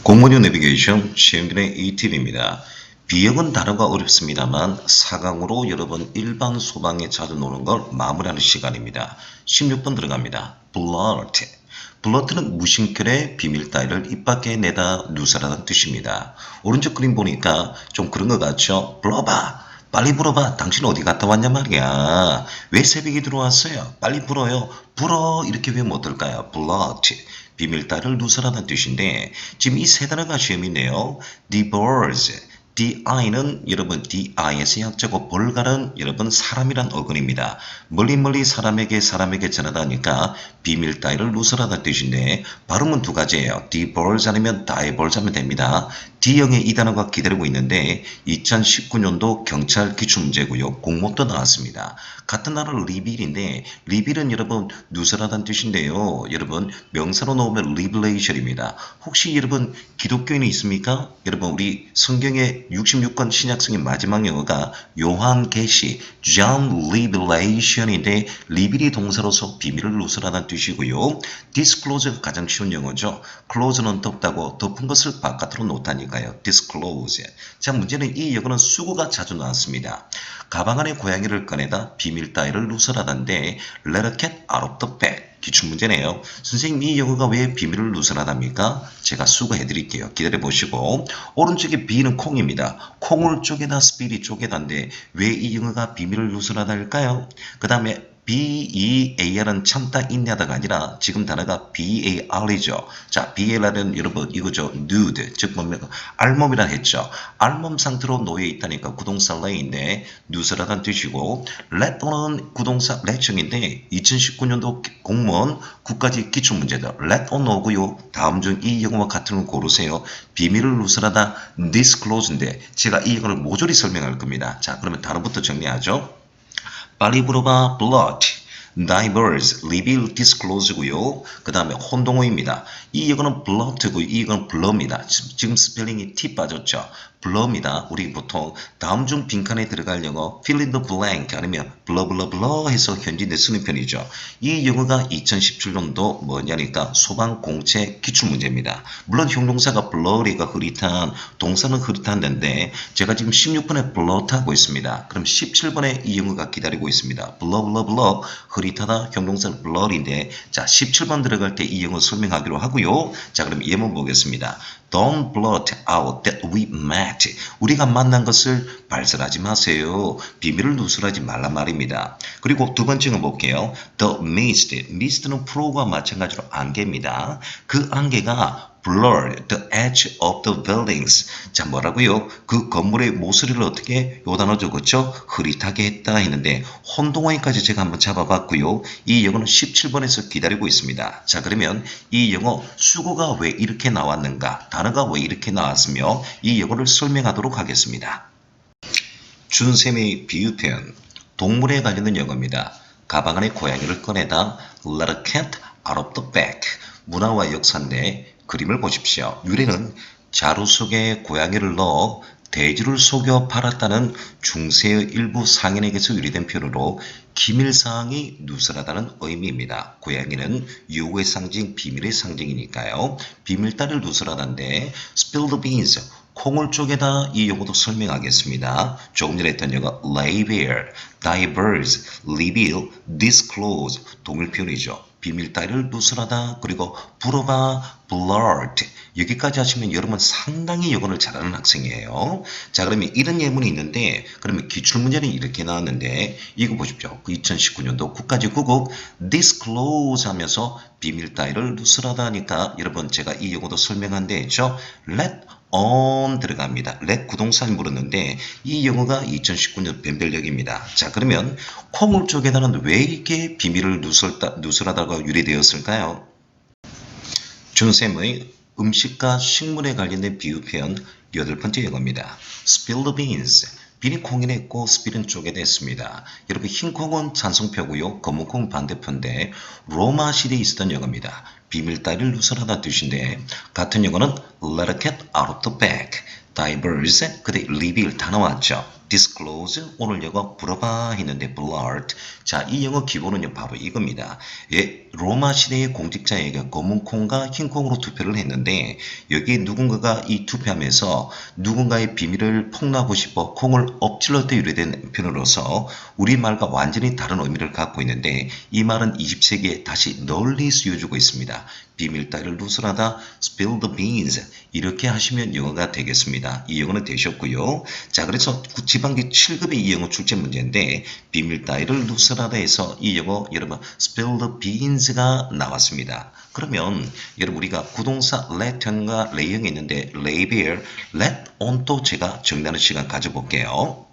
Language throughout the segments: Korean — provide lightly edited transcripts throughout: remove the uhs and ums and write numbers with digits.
공무원 내비게이션 최영근의 ETV입니다. 비역은 단어가 어렵습니다만 4강으로 여러분 일반 소방에 자주 노는 걸 마무리하는 시간입니다. 16번 들어갑니다. 블러트. 블러트는 무심결에 비밀 따위를 입 밖에 내다 누설하다는 뜻입니다. 오른쪽 그림 보니까 좀 그런 것 같죠? 불어봐. 빨리 불어봐. 당신 어디 갔다 왔냐 말이야. 왜 새벽에 들어왔어요? 빨리 불어요. 불어. 이렇게 외우면 어떨까요? 블러트. 비밀 따위를 누설하다는 뜻인데 지금 이 세 단어가 시험인데요. divulge. di는 여러분 di에서 약자고 벌가는 여러분 사람이란 어근입니다. 멀리 사람에게 전하다 하니까 비밀 따위를 누설하다는 뜻인데 발음은 두 가지예요. divulge 아니면 divulge 하면 됩니다. D형의 이 단어가 기다리고 있는데 2019년도 경찰 기출문제고요. 공모도 나왔습니다. 같은 단어 reveal인데 reveal은 여러분 누설하다는 뜻인데요. 여러분 명사로 놓으면 revelation입니다. 혹시 여러분 기독교인이 있습니까? 여러분 우리 성경의 66권 신약성의 마지막 영어가 요한계시 John Revelation인데 reveal이 동사로서 비밀을 누설하다는 뜻이고요. disclose가 가장 쉬운 영어죠. close는 덮다고 덮은 것을 바깥으로 놓다니까요. disclose. 자, 문제는 이 영어는 수구가 자주 나왔습니다. 가방 안에 고양이를 꺼내다 비밀 따위를 누설하다인데 let a cat out of the bag. 기출문제네요. 선생님 이 영어가 왜 비밀을 누설하답니까? 제가 수고해드릴게요. 기다려보시고 오른쪽에 B는 콩입니다. 콩을 쪼개다 스피릿 쪼개다인데 왜 이 영어가 비밀을 누설하다일까요? 그 다음에 B-E-A-R은 참다 인내하다가 아니라 지금 단어가 B-A-R이죠. 자, B-A-R은 여러분 이거죠. nude, 즉 뭡니까? 알몸이라 했죠. 알몸 상태로 놓여 있다니까 구동사 lay인데 누설하다는 뜻이고 let는 구동사 let형인데 2019년도 공무원 국가직 기출문제다. let or no고요. 다음 중 이 영어와 같은 걸 고르세요. 비밀을 누설하다 disclose인데 제가 이 영어를 모조리 설명할 겁니다. 자, 그러면 단어부터 정리하죠. 빨리 물어봐. blood, divulge, reveal, disclose고요. 그 다음에 혼동어입니다. 이 영어는 blood고 이 영어는 blur입니다. 지금 스펠링이 T 빠졌죠. blur입니다. 우리 보통 다음 중 빈칸에 들어갈 영어 fill in the blank 아니면 blur 해서 현지인데 쓰는 편이죠. 이 영어가 2017년도 뭐냐니까 소방공채 기출문제입니다. 물론 형용사가 blur리가 흐릿한 동사는 흐릿한데 제가 지금 16번에 blurt 하고 있습니다. 그럼 17번에 이 영어가 기다리고 있습니다. blur 흐릿하다 형용사는 blur인데 자 17번 들어갈 때 이 영어 설명하기로 하고요. 자 그럼 예문 보겠습니다. Don't blurt out that we met. 우리가 만난 것을 발설하지 마세요. 비밀을 누설하지 말란 말입니다. 그리고 두 번째는 볼게요. The mist. mist는 프로와 마찬가지로 안개입니다. 그 안개가 blurred the edge of the buildings. 자 뭐라고요? 그 건물의 모서리를 어떻게 요 단어 적었죠? 흐릿하게 했다 했는데 혼동어까지 제가 한번 잡아봤고요. 이 영어는 17번에서 기다리고 있습니다. 자 그러면 이 영어 수고가 왜 이렇게 나왔는가? 단어가 왜 이렇게 나왔으며 이 영어를 설명하도록 하겠습니다. 준쌤의 비유 표현. 동물에 관련된 영어입니다. 가방 안에 고양이를 꺼내다 let a cat out of the bag. 문화와 역사인데 그림을 보십시오. 유래는 자루 속에 고양이를 넣어 돼지를 속여 팔았다는 중세의 일부 상인에게서 유래된 표현으로 기밀사항이 누설하다는 의미입니다. 고양이는 유의 상징, 비밀의 상징이니까요. 비밀따를 누설하다인데 spill the beans, 콩을 쪼개다 이 용어도 설명하겠습니다. 조금 전에 했던 영어 lay bare, divulge, reveal, disclose 동일 표현이죠. 비밀 따위를 누설하다 그리고 불어봐 blurt 여기까지 하시면 여러분 상당히 영어를 잘하는 학생이에요. 자 그러면 이런 예문이 있는데 그러면 기출문제는 이렇게 나왔는데 이거 보십시오. 그 2019년도 국가직국국 disclose 하면서 비밀 따위를 누설하다 하니까 여러분 제가 이 영어도 설명한 데 있죠. let on 들어갑니다. let 구동사를 물었는데 이 영어가 2019년 변별력입니다. 자 그러면 콩을 쪼개다는 왜 이렇게 비밀을 누설하다가 유래되었을까요? 준쌤의 음식과 식물에 관련된 비유 표현 8번째 영어입니다. spill the beans. 비린 콩이 냈고 spill은 쪼개됐습니다. 여러분 흰 콩은 찬성표고요. 검은 콩은 반대표인데 로마 시대에 있었던 영어입니다. 비밀 따위를 누설하다 뜻인데 같은 영어는 let a cat out of the bag. divulge, 그대 reveal 다 나왔죠. disclose 오늘 영어 물어봐 했는데 blurt. 자, 이 영어 기본은요 바로 이겁니다. 예, 로마 시대의 공직자에게 검은 콩과 흰 콩으로 투표를 했는데 여기에 누군가가 이 투표하면서 누군가의 비밀을 폭로하고 싶어 콩을 엎질러 때 유래된 표현으로서 우리말과 완전히 다른 의미를 갖고 있는데 이 말은 20세기에 다시 널리 쓰여지고 있습니다. 비밀 따위를 누설하다, spill the beans 이렇게 하시면 영어가 되겠습니다. 이 영어는 되셨고요. 자, 그래서 지방기 7급의 이 영어 출제 문제인데 비밀 따위를 누설하다 해서 이 영어 여러분 spill the beans가 나왔습니다. 그러면 여러분 우리가 구동사 let과 lay형이 있는데 lay bare, let on 또 제가 정리하는 시간 가져볼게요.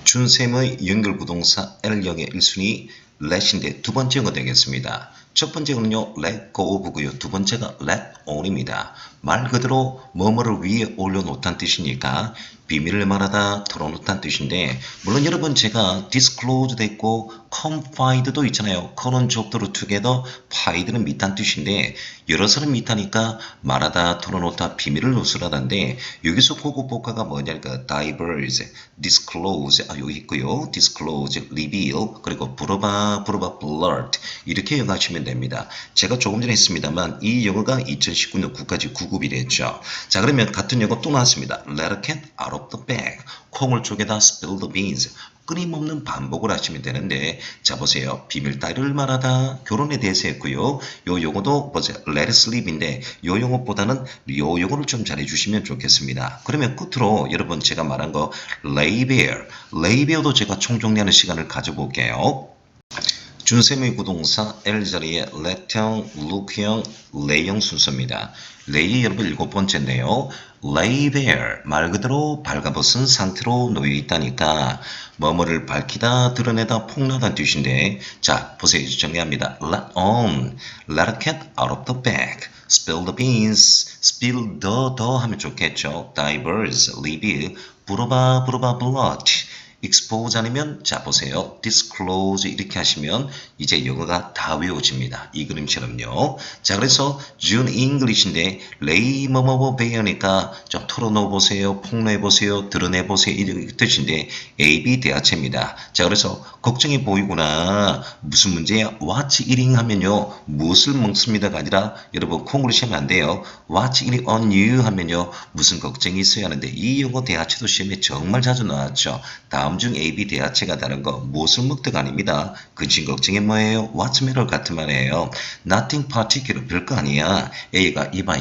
준셈의 연결부동사 L형의 1순위 let인데 두 번째 영어 되겠습니다. 첫 번째는요 let go of고요. 두 번째가 let on입니다. 말 그대로 뭐뭐를 위에 올려놓다는 뜻이니까 비밀을 말하다 털어놓다는 뜻인데 물론 여러분 제가 disclose도 있고 confide도 있잖아요. con은 접두로 together, fide는 밑단 뜻인데 여러 사람 밑하니까 말하다 털어놓다 비밀을 누설하다인데 여기서 고급복화가 뭐냐니까 diverse, disclose 여기 있고요. disclose, reveal 그리고 물어봐, blurt 이렇게 영어하시면 됩니다. 제가 조금 전에 했습니다만 이 영어가 2019년 국가직 9급이 됐죠. 자, 그러면 같은 영어 또 나왔습니다. Let a cat out of the bag. 콩을 쪼개다 spill the beans. 끊임없는 반복을 하시면 되는데 자 보세요. 비밀 따위를 말하다 결혼에 대해서 했고요. 요 용어도 보세요. let it sleep인데 요 용어보다는 요 용어를 좀 잘해주시면 좋겠습니다. 그러면 끝으로 여러분 제가 말한 거 lay bare. lay bare도 제가 총정리하는 시간을 가져볼게요. 준셈의 구동사 L 자리에 let형, look형, lay형 순서입니다. lay 여러분 7번째인데요. lay bare 말 그대로 발가벗은 상태로 놓여 있다니까 뭐뭐를 밝히다, 드러내다, 폭로하다는 뜻인데 자 보세요. 정리합니다. let on, let a cat out of the bag, spill the beans, spill the 하면 좋겠죠. diverse, reveal, 불어봐, blurt expose 아니면 자 보세요. disclose 이렇게 하시면 이제 영어가 다 외워집니다. 이 그림처럼요. 자 그래서 June English인데 lay 뭐뭐 배우니까 좀 털어놓아 보세요. 폭로해 보세요. 드러내 보세요. 이런 뜻인데 AB 대하체입니다. 자 그래서 걱정이 보이구나. 무슨 문제야? What's eating 하면요. 무엇을 먹습니다가 아니라 여러분 콩으로 시험이 안 돼요. What's eating on you 하면요. 무슨 걱정이 있어야 하는데 이 영어 대하체도 시험에 정말 자주 나왔죠. 다음 중 AB 대하체가 다른 거 무엇을 먹다가 아닙니다. 근심 걱정이 뭐예요? What's matter 같은 말이에요. Nothing particular 별거 아니야. A가 이봐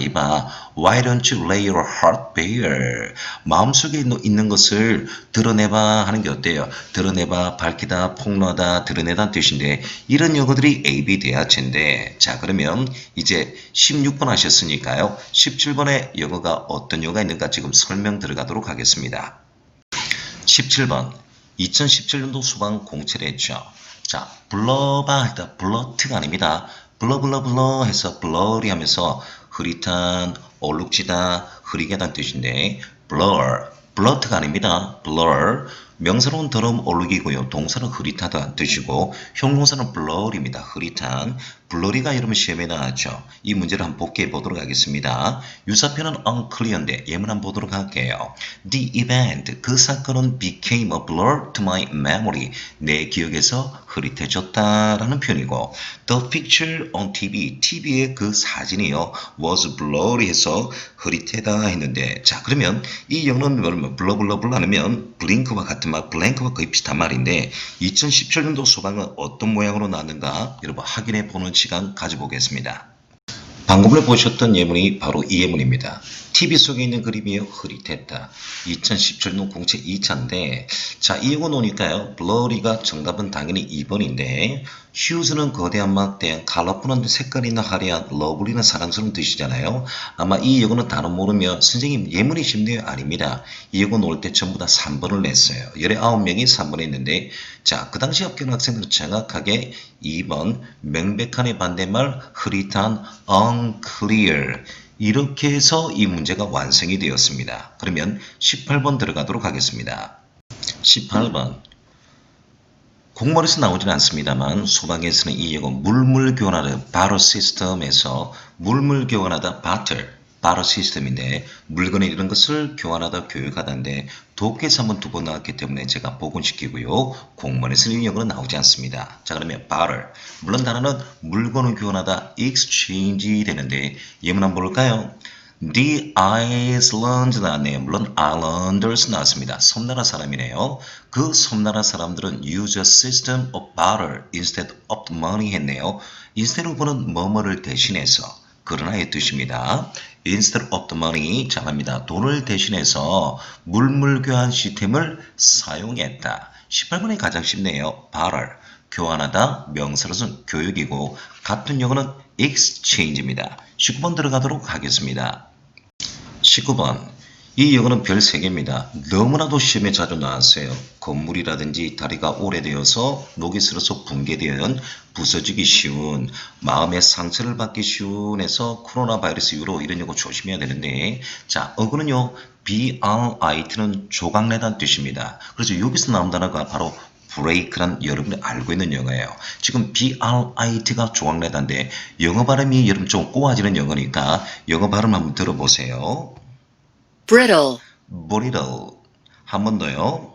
Why don't you lay your heart bare? 마음속에 있는 것을 드러내봐 하는 게 어때요? 드러내봐, 밝히다, 폭로하다, 드러내다는 뜻인데 이런 용어들이 AB 대하체인데 자 그러면 이제 16번 하셨으니까요. 17번에 영어가 어떤 영어가 있는가 지금 설명 들어가도록 하겠습니다. 17번 2017년도 수방 공채를 했죠. 자, 불러봐 했다. 블러트가 아닙니다. 블러 해서 블러리 하면서 흐릿한, 얼룩지다, 흐리게다는 뜻인데 블러트가 아닙니다. blur 명사로는 더러움 얼룩이고요. 동사는 흐릿하다는 뜻이고 형용사는 blur입니다. 흐릿한 블러리가 여러분 시험에 나왔죠. 이 문제를 한번 복귀해 보도록 하겠습니다. 유사표는 unclear인데 예문 한번 보도록 할게요. The event 그 사건은 became a blur to my memory 내 기억에서 흐릿해졌다라는 표현이고 The picture on TV TV의 그 사진이요 was blurry 해서 흐릿하다 했는데 자 그러면 이 영어는 뭐냐면 블러 하면 블링크와 같은 말 블랭크와 거의 비슷한 말인데 2017년도 수방은 어떤 모양으로 나왔는가 여러분 확인해 보는 시간 가져보겠습니다. 방금 전에 보셨던 예문이 바로 이 예문입니다. TV 속에 있는 그림이요. 흐릿했다. 2017년 공채 2차인데 자 이 영어 놓으니까요. blurry가 정답은 당연히 2번인데 hughes는 거대한 막대한 컬러풀한 색깔 있는 화려한 러블리는 사랑스러운 뜻이잖아요. 아마 이 영어는 단어 모르면 선생님 예문이 쉽네요. 아닙니다. 이 영어 놓을 때 전부 다 3번을 냈어요. 19명이 3번 했는데 자 그 당시 합격한 학생들은 정확하게 2번 명백한의 반대말 흐릿한 unclear 이렇게 해서 이 문제가 완성이 되었습니다. 그러면 18번 들어가도록 하겠습니다. 18번 공모에서 나오진 않습니다만 수방에서는 이 영어 물물 교환하다 바로 시스템에서 물물 교환하다 바틀 바로 시스템인데 물건을 이런 것을 교환하다 교육하다인데 독해에서 한번 두 번 나왔기 때문에 제가 복원시키고요. 공문에서는 이 영어는 나오지 않습니다. 자 그러면 barter 물론 단어는 물건을 교환하다 exchange 되는데 예문 한번 볼까요? The Iceland 나왔네요. 물론 Islanders 나왔습니다. 섬나라 사람이네요. 그 섬나라 사람들은 use a system of barter instead of money 했네요. instead of는 뭐뭐를 대신해서 그러나의 뜻입니다. instead of the money 잘합니다. 돈을 대신해서 물물 교환 시스템을 사용했다. 18번이 가장 쉽네요. barter 교환하다 명사로서는 교육이고 같은 영어는 exchange입니다. 19번 들어가도록 하겠습니다. 19번 이 영어는 별 3개입니다. 너무나도 시험에 자주 나왔어요. 건물이라든지 다리가 오래되어서 녹이 슬어서 붕괴되어 부서지기 쉬운 마음의 상처를 받기 쉬운 해서 코로나 바이러스 이후로 이런 영어 조심해야 되는데 자 어그는요 BRIT는 조각내다는 뜻입니다. 그래서 여기서 나온 단어가 바로 브레이크란 여러분이 알고 있는 영어예요. 지금 BRIT가 조각내다인데 영어 발음이 여러분 좀 꼬아지는 영어니까 영어 발음 한번 들어보세요. brittle, brittle 한 번 더요.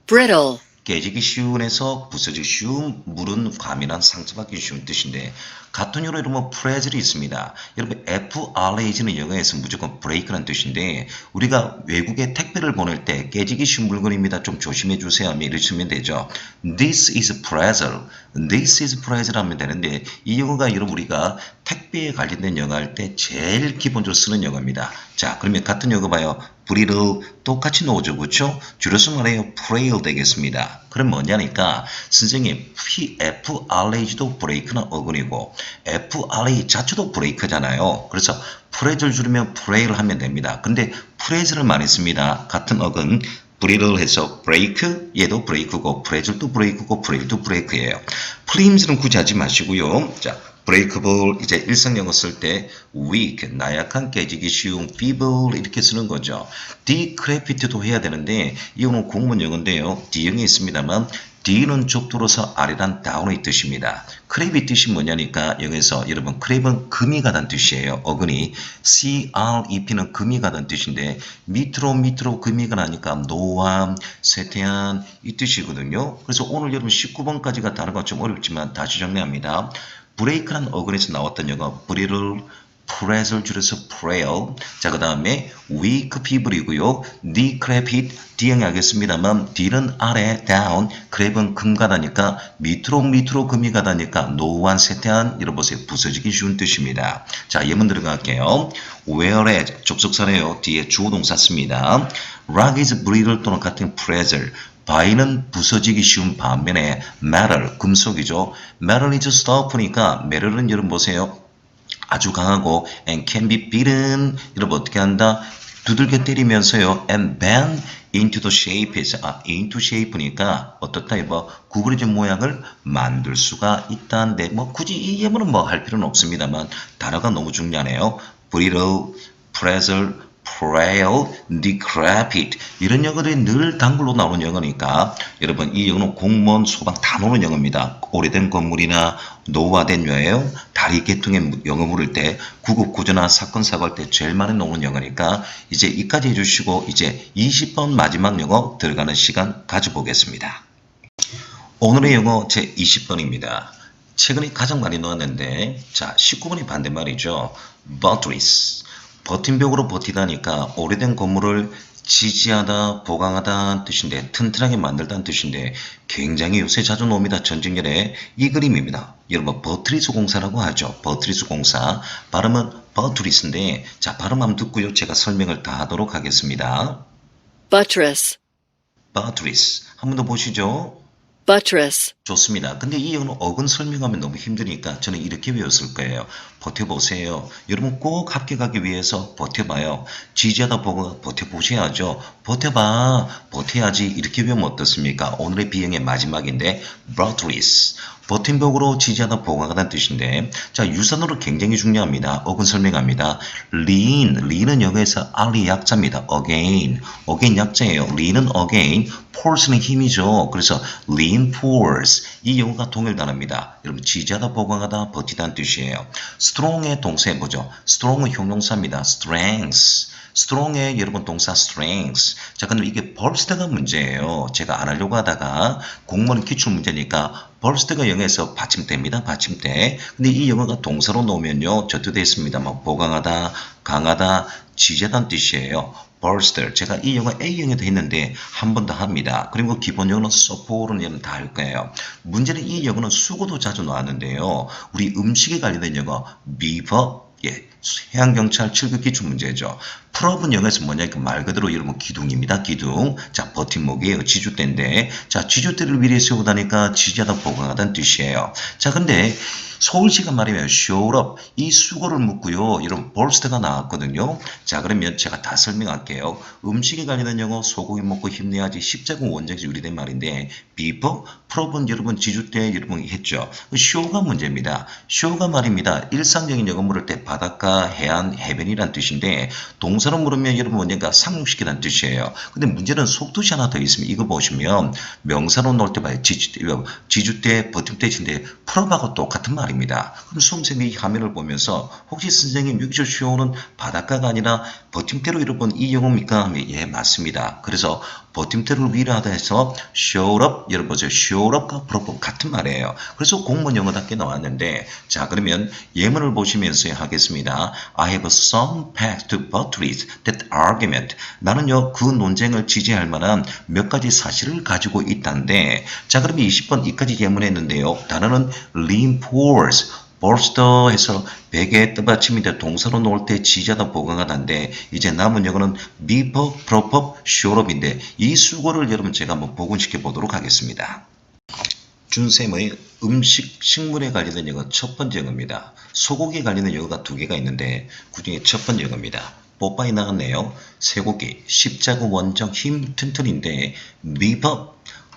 brittle, 깨지기 쉬운에서 부서지기 쉬운 물은 과민한 상처받기 쉬운 뜻인데 같은 요로 이러면 프레즐이 있습니다. 여러분 FRAG는 영어에서 무조건 브레이크라는 뜻인데 우리가 외국에 택배를 보낼 때 깨지기 쉬운 물건입니다. 좀 조심해 주세요 하면 이렇게 쓰면 되죠. This is fragile. This is fragile 하면 되는데 이 영어가 여러분 우리가 택배에 관련된 영어 할 때 제일 기본적으로 쓰는 영어입니다. 자 그러면 같은 영어 봐요. brittle 똑같이 나오죠. 그렇죠? 줄여서 말해요. frail 되겠습니다. 그럼 뭐냐니까 선생님 FRAG도 브레이크는 어근이고 FRA 자체도 브레이크잖아요. 그래서 프레즈를 줄이면 프레일 하면 됩니다. 근데 프레즈를 많이 씁니다. 같은 어근 브리를 해서 브레이크 얘도 브레이크고 프레즐도 브레이크고 브레일도 브레이크예요. 플림즈는 굳이 하지 마시고요. 자 breakable 이제 일상 영어 쓸 때 weak 나약한 깨지기 쉬운 feeble 이렇게 쓰는 거죠. decrepit도 해야 되는데 이거는 공문 영어인데요. D형이 있습니다만 D는 좁도로서 아래란 다운의 뜻입니다. 크랩의 뜻이 뭐냐니까 여기서 여러분 크랩은 금이 가다는 뜻이에요. 어근이 CREP는 금이 가다는 뜻인데 밑으로 금이 가니까 노안, 쇠퇴한 이 뜻이거든요. 그래서 오늘 여러분 19번까지가 단어가 좀 어렵지만 다시 정리합니다. 브레이크란 어근에서 나왔던 영어 brittle, 프레즈를 줄여서 frail. 자, 그 다음에 weak feeble이고요. decrepit, D형이 하겠습니다만 D는 아래, down, crep은 금 가다니까 밑으로 금이 가다니까 노후한, 쇠퇴한, 이러보세요. 부서지기 쉬운 뜻입니다. 자, 예문 들어갈게요. whereas, 접속사네요. 뒤에 주어동사 씁니다. rock is brittle 또는 같은 프레즐. 바위는 부서지기 쉬운 반면에 metal, 금속이죠. metal is stough니까 metal은 여러분 보세요. 아주 강하고 and can be beaten 여러분 어떻게 한다? 두들겨 때리면서요 and bend into the shape into shape니까 어떻다 이거 구부러진 모양을 만들 수가 있다는데 뭐 굳이 이 예문은 뭐 할 필요는 없습니다만 단어가 너무 중요하네요. brittle, fragile, frail, decrepit 이런 영어들이 늘 단글로 나오는 영어니까 여러분 이 영어는 공무원 소방 다 나오는 영어입니다. 오래된 건물이나 노후화된 여행, 다리 계통의 영어 물을 때 구급구조나 사건 사고할 때 제일 많이 나오는 영어니까 이제 이까지 해주시고 이제 20번 마지막 영어 들어가는 시간 가져보겠습니다. 오늘의 영어 제 20번입니다. 최근에 가장 많이 나왔는데 자 19번이 반대말이죠. buttress 버팀벽으로 버티다니까 오래된 건물을 지지하다, 보강하다는 뜻인데 튼튼하게 만들다는 뜻인데 굉장히 요새 자주 나옵니다. 전쟁열에 이 그림입니다. 여러분 버트리스 공사라고 하죠. 버트리스 공사 발음은 버트리스인데 자 발음 한번 듣고요. 제가 설명을 다 하도록 하겠습니다. buttress, 버트리스 한 번 더 보시죠. buttress, 좋습니다. 근데 이 영어는 어근 설명하면 너무 힘드니까 저는 이렇게 외웠을 거예요. 버텨보세요. 여러분 꼭 합격하기 위해서 버텨봐요. 지지하다 보고 버텨보셔야죠. 버텨봐. 버텨야지. 이렇게 외우면 어떻습니까? 오늘의 비행의 마지막인데 buttress. 버팀벽으로 지지하다 보강하다는 뜻인데 자 유산으로 굉장히 중요합니다. 어근 설명합니다. lean은 영어에서 R이 약자입니다. again 약자예요. lean은 again force는 힘이죠. 그래서 reinforce 이 영어가 동일 단어입니다. 여러분 지지하다, 보강하다, 버티다는 뜻이에요. strong의 동사에 뭐죠? strong은 형용사입니다. strength. strong의 여러분 동사 strength. 자, 근데 이게 burst가 문제예요. 제가 안 하려고 하다가 공무원 기출 문제니까 burst가 영어에서 받침대입니다. 받침대. 근데 이 영어가 동사로 놓으면요. 저도 되어 있습니다. 뭐 보강하다, 강하다, 지지하다는 뜻이에요. burst. 제가 이 영어 A형에도 했는데 한 번 더 합니다. 그리고 기본 영어는 support는 다 할 거예요. 문제는 이 영어는 수고도 자주 나왔는데요. 우리 음식에 관련된 영어 beaver, 예, 해양경찰 7급 기출 문제죠. 풀업은 영어에서 뭐냐, 말 그대로 여러분 기둥입니다. 기둥. 자, 버팀목이에요. 지주대인데, 자, 지주대를 위에 세우다니까 지지하다, 보강하다는 뜻이에요. 자, 근데 서울시가 말이면 show up 이 수고를 묻고요. 이런 bolster가 나왔거든요. 자, 그러면 제가 다 설명할게요. 음식에 관련된 영어 소고기 먹고 힘내야지 십자군 원정에서 유래된 말인데 beaver, 풀업은 여러분 지주대 여러분 했죠. show가 문제입니다. show가 말입니다. 일상적인 영어 물을 때 바닷가, 해안, 해변이란 뜻인데 동사로 물으면 여러분 언젠가 상륙시키다는 뜻이에요. 근데 문제는 속뜻이 하나 더 있으면 이거 보시면 명사로 놓을 때 봐요. 지주대, 버팀대인데 풀업하고 똑같은 말입니다. 그럼 수험생이 이 화면을 보면서 혹시 선생님 여기서 쇼는 바닷가가 아니라 버팀대로 여러분 이 영어입니까? 하면 예, 맞습니다. 그래서 버팀대를 위로 하다 해서 show up 여러분 보세요. show up과 풀업 같은 말이에요. 그래서 공무원 영어답게 나왔는데 자, 그러면 예문을 보시면서 하겠습니다. I have some facts to buttress that argument. 나는요 그 논쟁을 지지할 만한 몇 가지 사실을 가지고 있다는데 자, 그러면 20번 이까지 예문했는데요. 단어는 reinforce, bolster 해서 베개에 떠받침인데 동사로 놓을 때 지지하다, 보강하다인데 이제 남은 영어는 beaver, prop up, show up인데 이 수고를 여러분 제가 한번 복원시켜 보도록 하겠습니다. 준쌤의 음식, 식물에 관련된 영어 첫 번째 영어입니다. 소고기에 관련된 영어가 두 개가 있는데 그중에 첫 번째 영어입니다. 뽀빠이 나왔네요. 쇠고기, 십자구 원정 힘 튼튼인데 beef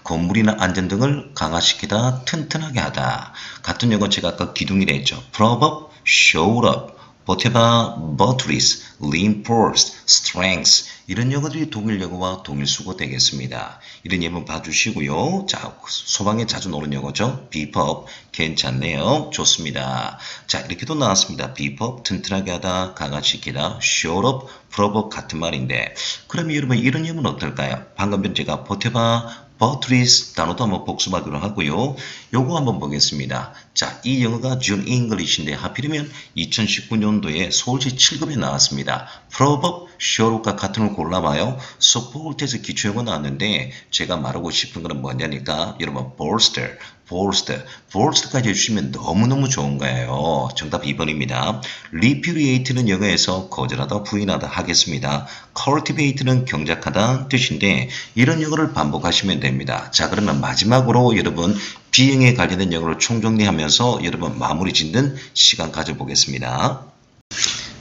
건물이나 안전 등을 강화시키다, 튼튼하게 하다. 같은 영어 제가 아까 기둥이라 했죠. prop up, show up, 버텨봐, buttress, reinforce, strength. 이런 영어들이 동일 영어와 동일 수거 되겠습니다. 이런 예문 봐주시고요. 자, 소방에 자주 나오는 영어죠. beef up, 괜찮네요. 좋습니다. 자, 이렇게도 나왔습니다. beef up, 튼튼하게 하다, 강화시키다, show up, prop up 같은 말인데 그러면 여러분 이런 예문은 어떨까요? 방금 전 제가 버텨봐, buttress 단어도 한번 복습하기로 하고요. 요거 한번 보겠습니다. 자, 이 영어가 June English인데 하필이면 2019년도에 서울시 7급에 나왔습니다. prop up, show up과 같은 걸 골라봐요. support에서 기초영어 나왔는데 제가 말하고 싶은 거는 뭐냐니까 여러분 bolster, bolster까지 해주시면 너무너무 좋은 거예요. 정답 2번입니다. repudiate는 영어에서 거절하다, 부인하다 하겠습니다. cultivate는 경작하다 뜻인데 이런 영어를 반복하시면 됩니다. 자, 그러면 마지막으로 여러분 비행에 관련된 영어를 총정리하면서 여러분 마무리 짓는 시간 가져보겠습니다.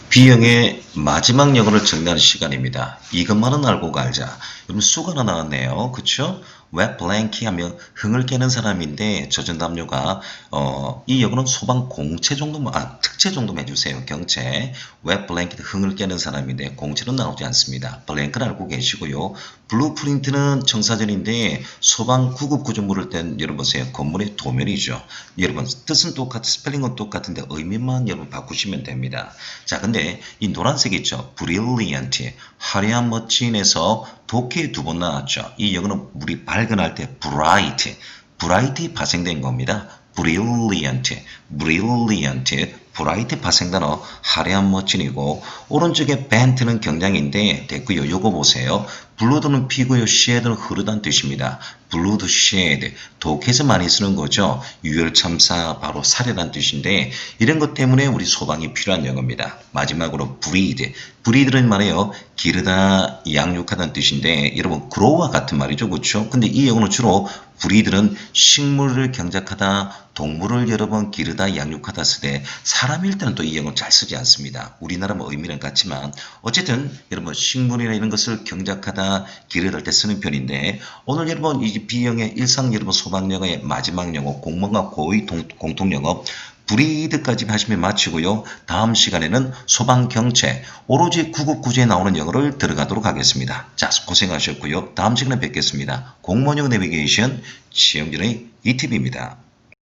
B형의 마지막 영어를 정리하는 시간입니다. 이것만은 알고 갈자. 여러분 수가 하나 나왔네요. 그쵸? wet blanket 하면 흥을 깨는 사람인데 젖은 담요가 이 영어는 소방 공채 정도만 특채 정도만 해주세요. 경채 wet blanket 흥을 깨는 사람인데 공채는 나오지 않습니다. blanket 알고 계시고요. blueprint는 청사전인데 소방 구급 구조물을 뗀 여러분 보세요. 건물의 도면이죠. 여러분 뜻은 스펠링은 똑같은데 의미만 여러분 바꾸시면 됩니다. 자, 근데 이 노란색 있죠. brilliant 화려한 멋진에서 독해 두 번 나왔죠. 이 영어는 우리 발견할 때 bright 파생된 겁니다. brilliant, bright 파생 단어 화려한 멋진이고 오른쪽에 bent는 경장인데 됐고요. 요거 보세요. blood는 피고요. shed는 흐르다는 뜻입니다. bloodshed 독해서 많이 쓰는 거죠. 유혈참사 바로 살해란 뜻인데 이런 것 때문에 우리 소방이 필요한 영어입니다. 마지막으로 breed는 말이에요. 기르다, 양육하다는 뜻인데 여러분 grow와 같은 말이죠. 그렇죠? 근데 이 영어는 주로 breed는 식물을 경작하다, 동물을 여러 번 기르다, 양육하다 쓰되 사람일 때는 또 이 영어를 잘 쓰지 않습니다. 우리나라 뭐 의미는 같지만 어쨌든 여러분 식물이나 이런 것을 경작하다, 기르다 할 때 쓰는 편인데 오늘 여러분 이 B형의 일상 여러분 소방 영어의 마지막 영어 공무원과 고의 공통 영어 브리드까지 하시면 마치고요. 다음 시간에는 소방경체, 오로지 구급구조에 나오는 영어를 들어가도록 하겠습니다. 자, 고생하셨고요. 다음 시간에 뵙겠습니다. 공무원용 내비게이션 시험진의 이팁입니다.